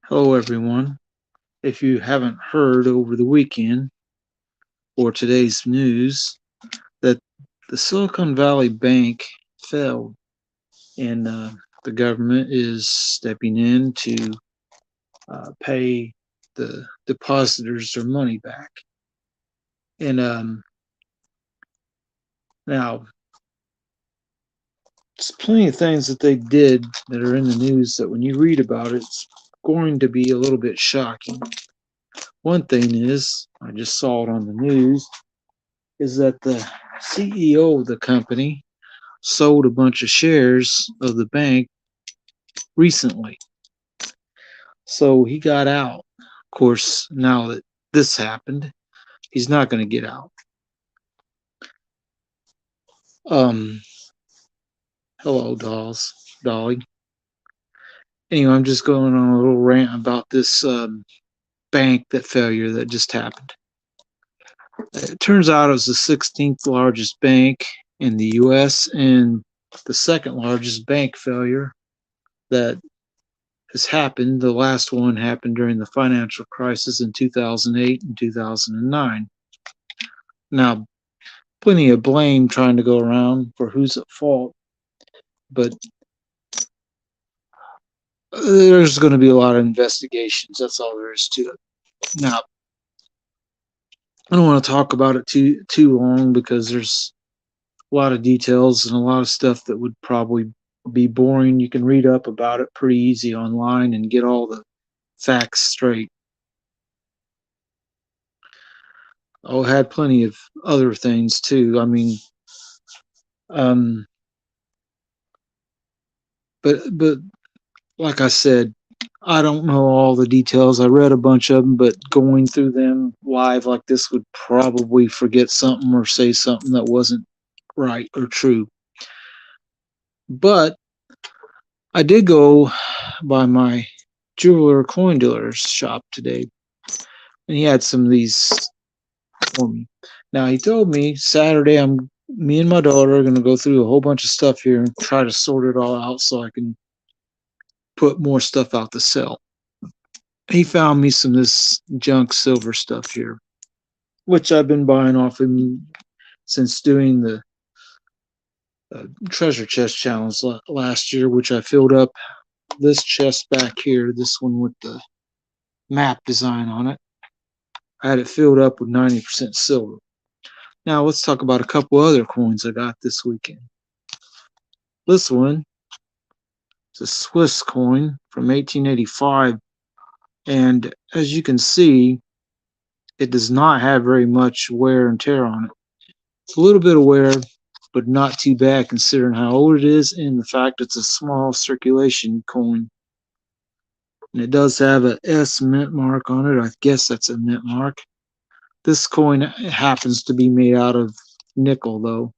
Hello, everyone. If you haven't heard over the weekend or today's news, that the Silicon Valley Bank failed and the government is stepping in to pay the depositors their money back. And now, there's plenty of things that they did that are in the news that when you read about it, it's going to be a little bit shocking. One thing is, I just saw it on the news, is that the CEO of the company sold a bunch of shares of the bank recently. So he got out. Of course, now that this happened, he's not going to get out. Um, Hello, Dolly. Anyway, I'm just going on a little rant about this bank that failure that just happened. It turns out it was the 16th largest bank in the U.S. and the second largest bank failure that has happened. The last one happened during the financial crisis in 2008 and 2009. Now, plenty of blame trying to go around for who's at fault, but there's going to be a lot of investigations. That's all there is to it. Now, I don't want to talk about it too long because there's a lot of details and a lot of stuff that would probably be boring. You can read up about it pretty easy online and get all the facts straight. Oh, had plenty of other things too. I mean, um, but like I said, I don't know all the details. I read a bunch of them, but going through them live like this would probably forget something or say something that wasn't right or true. But I did go by my jeweler coin dealer's shop today, and he had some of these for me. Now he told me Saturday me and my daughter are going to go through a whole bunch of stuff here and try to sort it all out so I can put more stuff out to sell. He found me some of this junk silver stuff here, which I've been buying off him since doing the treasure chest challenge last year, which I filled up this chest back here, this one with the map design on it. I had it filled up with 90% silver. Now let's talk about a couple other coins I got this weekend. This one is a Swiss coin from 1885, and as you can see, it does not have very much wear and tear on it. It's a little bit of wear, but not too bad considering how old it is and the fact it's a small circulation coin. And it does have a S mint mark on it. I guess that's a mint mark. This coin happens to be made out of nickel, though.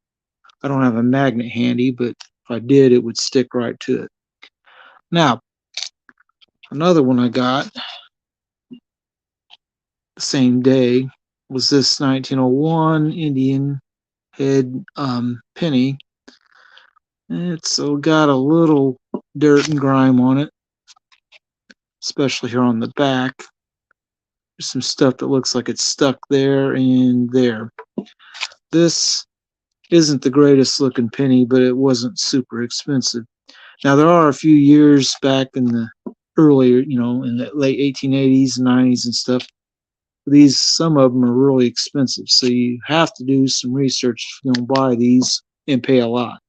I don't have a magnet handy, but if I did, it would stick right to it. Now, another one I got the same day was this 1901 Indian head penny. It's got a little dirt and grime on it, especially here on the back. There's some stuff that looks like it's stuck there and there. This isn't the greatest looking penny, but it wasn't super expensive. Now, there are a few years back in the earlier, in the late 1880s and 90s and stuff, some of them are really expensive. So you have to do some research if you don't buy these and pay a lot.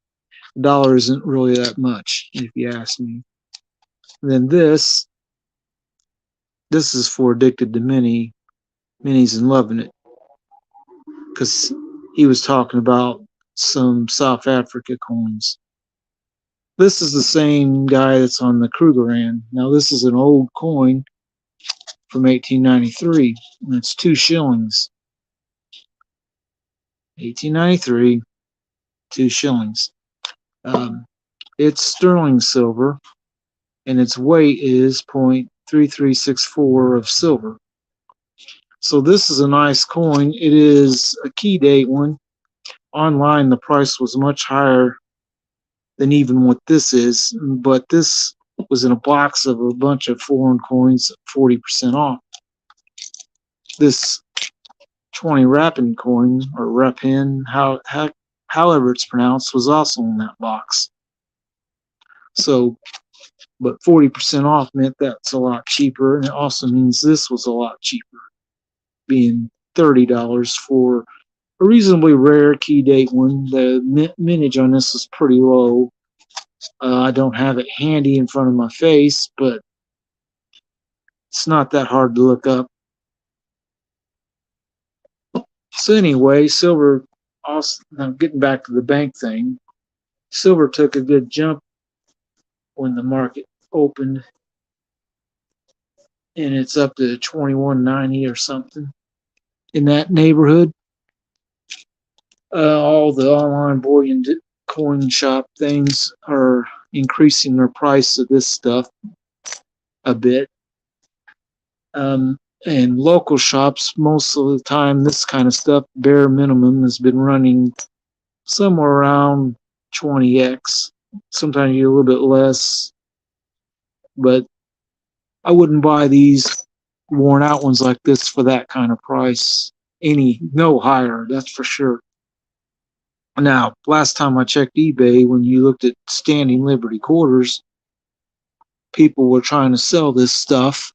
$1 isn't really that much, if you ask me. And then this is for Addicted to Minis and Loving It, because he was talking about some South Africa coins. This is the same guy that's on the Krugerrand. Now, this is an old coin from 1893, and it's 2 shillings. 1893, 2 shillings. It's sterling silver, and its weight is 0.3364 of silver. So this is a nice coin. It is a key date one. Online, the price was much higher than even what this is, but this was in a box of a bunch of foreign coins, 40% off. This 20 Rapin coin, or Rapin, however it's pronounced, was also in that box. So, but 40% off meant that's a lot cheaper, and it also means this was a lot cheaper, being $30 for a reasonably rare key date one. The mintage on this is pretty low. I don't have it handy in front of my face, but it's not that hard to look up. So anyway, silver, also, now getting back to the bank thing, silver took a good jump when the market opened, and it's up to 21.90 or something in that neighborhood. All the online bullion coin shop things are increasing their price of this stuff a bit. And local shops, most of the time, this kind of stuff, bare minimum, has been running somewhere around 20x. Sometimes you get a little bit less, but I wouldn't buy these worn out ones like this for that kind of price. No higher, that's for sure. Now, last time I checked eBay, when you looked at standing Liberty quarters, people were trying to sell this stuff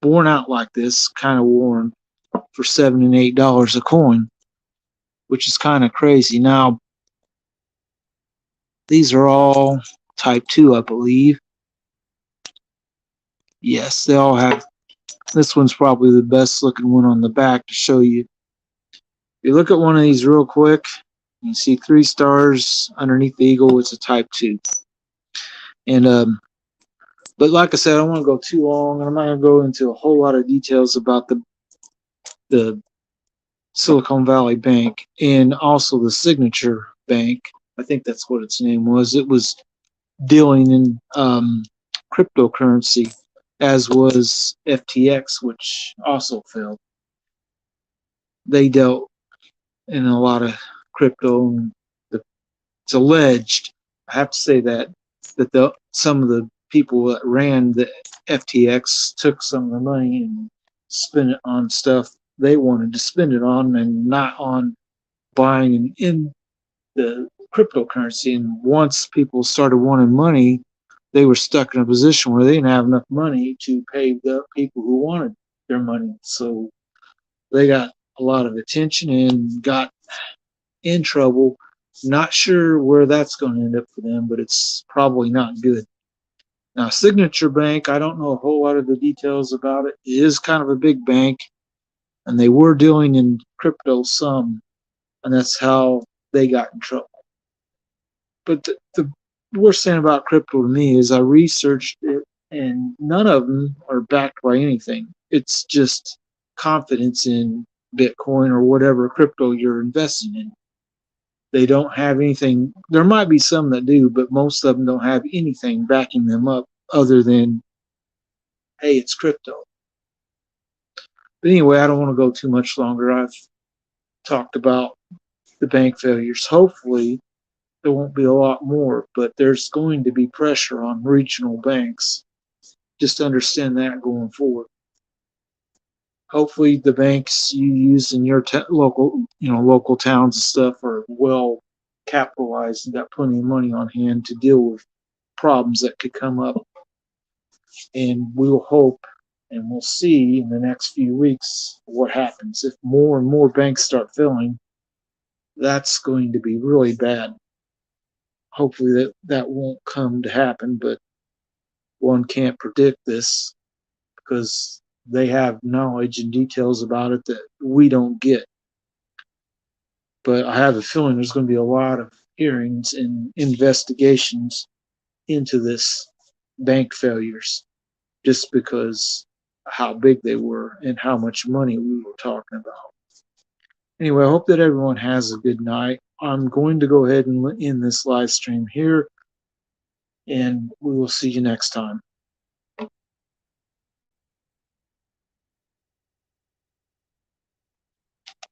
worn out like this, kind of worn, for $7 and $8 a coin, which is kind of crazy. Now, these are all Type 2, I believe. Yes, they all have. This one's probably the best looking one on the back to show you. If you look at one of these real quick, you see 3 stars underneath the eagle. It's a Type 2. And but like I said, I don't want to go too long, and I'm not going to go into a whole lot of details about the Silicon Valley Bank and also the Signature Bank. I think that's what its name was. It was dealing in cryptocurrency, as was FTX, which also failed. They dealt in a lot of crypto, and it's alleged, I have to say that some of the people that ran the FTX took some of the money and spent it on stuff they wanted to spend it on, and not on buying in the cryptocurrency. And once people started wanting money, they were stuck in a position where they didn't have enough money to pay the people who wanted their money. So they got a lot of attention and got in trouble. Not sure where that's going to end up for them, but it's probably not good. Now, Signature Bank, I don't know a whole lot of the details about it. It is kind of a big bank, and they were dealing in crypto some, and that's how they got in trouble. But the worst thing about crypto to me is I researched it, and none of them are backed by anything. It's just confidence in Bitcoin or whatever crypto you're investing in. They don't have anything. There might be some that do, but most of them don't have anything backing them up other than, hey, it's crypto. But anyway, I don't want to go too much longer. I've talked about the bank failures. Hopefully, there won't be a lot more, but there's going to be pressure on regional banks. Just understand that going forward. Hopefully, the banks you use in your local towns and stuff are well capitalized and got plenty of money on hand to deal with problems that could come up. And we'll hope and we'll see in the next few weeks what happens. If more and more banks start failing, that's going to be really bad. Hopefully that won't come to happen, but one can't predict this because they have knowledge and details about it that we don't get. But I have a feeling there's going to be a lot of hearings and investigations into this bank failures, just because how big they were and how much money we were talking about. Anyway, I hope that everyone has a good night. I'm going to go ahead and end this live stream here, and we will see you next time.